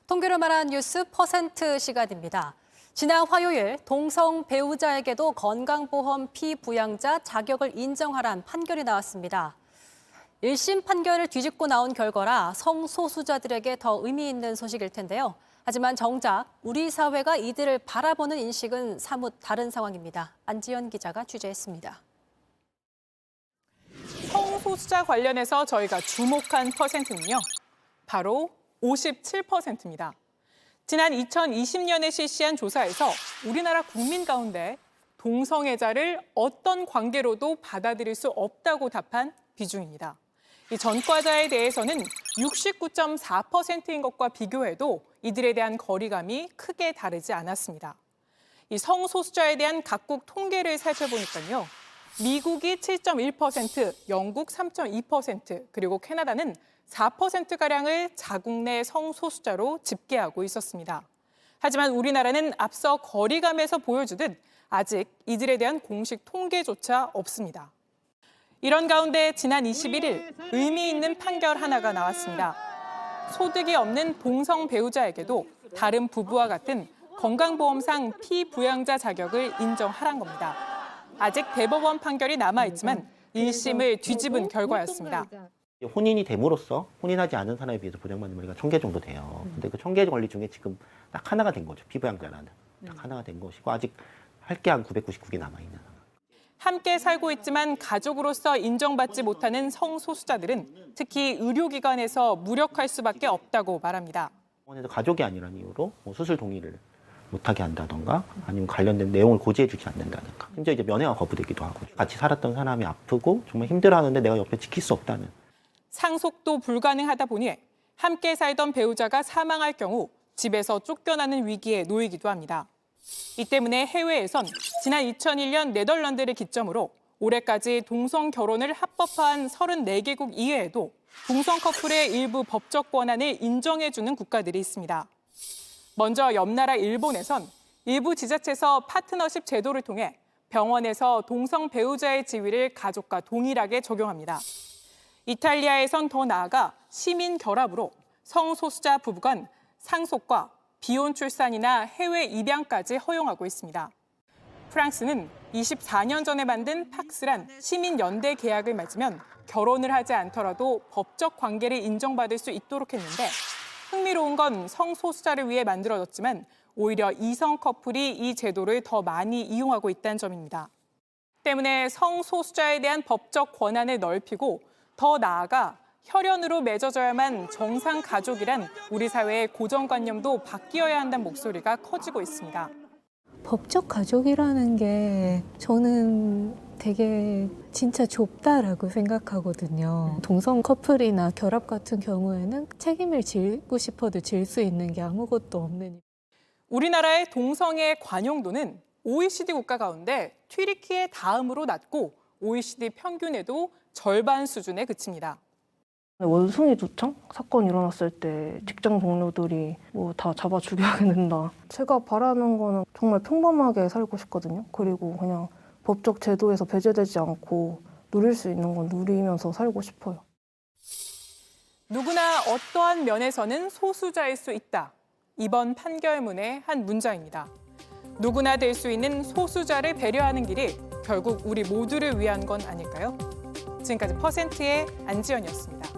통계로 말한 뉴스 퍼센트 시간입니다. 지난 화요일 동성 배우자에게도 건강보험 피부양자 자격을 인정하란 판결이 나왔습니다. 1심 판결을 뒤집고 나온 결과라 성소수자들에게 더 의미 있는 소식일 텐데요. 하지만 정작 우리 사회가 이들을 바라보는 인식은 사뭇 다른 상황입니다. 안지연 기자가 취재했습니다. 성소수자 관련해서 저희가 주목한 퍼센트는요. 바로 57%입니다. 지난 2020년에 실시한 조사에서 우리나라 국민 가운데 동성애자를 어떤 관계로도 받아들일 수 없다고 답한 비중입니다. 이 전과자에 대해서는 69.4%인 것과 비교해도 이들에 대한 거리감이 크게 다르지 않았습니다. 이 성소수자에 대한 각국 통계를 살펴보니까요. 미국이 7.1%, 영국 3.2%, 그리고 캐나다는 4%가량을 자국 내 성소수자로 집계하고 있었습니다. 하지만 우리나라는 앞서 거리감에서 보여주듯 아직 이들에 대한 공식 통계조차 없습니다. 이런 가운데 지난 21일 의미 있는 판결 하나가 나왔습니다. 소득이 없는 동성 배우자에게도 다른 부부와 같은 건강보험상 피부양자 자격을 인정하란 겁니다. 아직 대법원 판결이 남아있지만 1심을 뒤집은 결과였습니다. 혼인이 됨으로써 혼인하지 않은 사람에 비해서 보장받는 권리가 1000개 정도 돼요. 근데 그 1000개 권리 중에 지금 딱 하나가 된 거죠. 피부양자라는. 딱 하나가 된 것이고 아직 할 게 한 999개 남아있는 상황. 함께 살고 있지만 가족으로서 인정받지 못하는 성소수자들은 특히 의료기관에서 무력할 수밖에 없다고 말합니다. 병원에서 가족이 아니라는 이유로 수술 동의를 못하게 한다던가 아니면 관련된 내용을 고지해 주지 않는다든가 심지어 이제 면회가 거부되기도 하고 같이 살았던 사람이 아프고 정말 힘들어하는데 내가 옆에 지킬 수 없다는. 상속도 불가능하다 보니 함께 살던 배우자가 사망할 경우 집에서 쫓겨나는 위기에 놓이기도 합니다. 이 때문에 해외에선 지난 2001년 네덜란드를 기점으로 올해까지 동성 결혼을 합법화한 34개국 이외에도 동성 커플의 일부 법적 권한을 인정해주는 국가들이 있습니다. 먼저 옆 나라 일본에선 일부 지자체에서 파트너십 제도를 통해 병원에서 동성 배우자의 지위를 가족과 동일하게 적용합니다. 이탈리아에선 더 나아가 시민 결합으로 성소수자 부부 간 상속과 비혼 출산이나 해외 입양까지 허용하고 있습니다. 프랑스는 24년 전에 만든 팍스란 시민연대 계약을 맺으면 결혼을 하지 않더라도 법적 관계를 인정받을 수 있도록 했는데 흥미로운 건 성소수자를 위해 만들어졌지만 오히려 이성 커플이 이 제도를 더 많이 이용하고 있다는 점입니다. 때문에 성소수자에 대한 법적 권한을 넓히고 더 나아가 혈연으로 맺어져야만 정상 가족이란 우리 사회의 고정관념도 바뀌어야 한다는 목소리가 커지고 있습니다. 법적 가족이라는 게 저는 되게 진짜 좁다라고 생각하거든요. 동성 커플이나 결합 같은 경우에는 책임을 지고 싶어도 질 수 있는 게 아무것도 없는. 우리나라의 동성애 관용도는 OECD 국가 가운데 튀르키예 다음으로 낮고 OECD 평균에도 절반 수준에 그칩니다. 원숭이 도청 사건 일어났을 때 직장 동료들이 다 잡아 죽여야 된다. 제가 바라는 거는 정말 평범하게 살고 싶거든요. 그리고 그냥 법적 제도에서 배제되지 않고 누릴 수 있는 건 누리면서 살고 싶어요. 누구나 어떠한 면에서는 소수자일 수 있다. 이번 판결문의 한 문장입니다. 누구나 될 수 있는 소수자를 배려하는 길이 결국 우리 모두를 위한 건 아닐까요? 지금까지 퍼센트의 안지연이었습니다.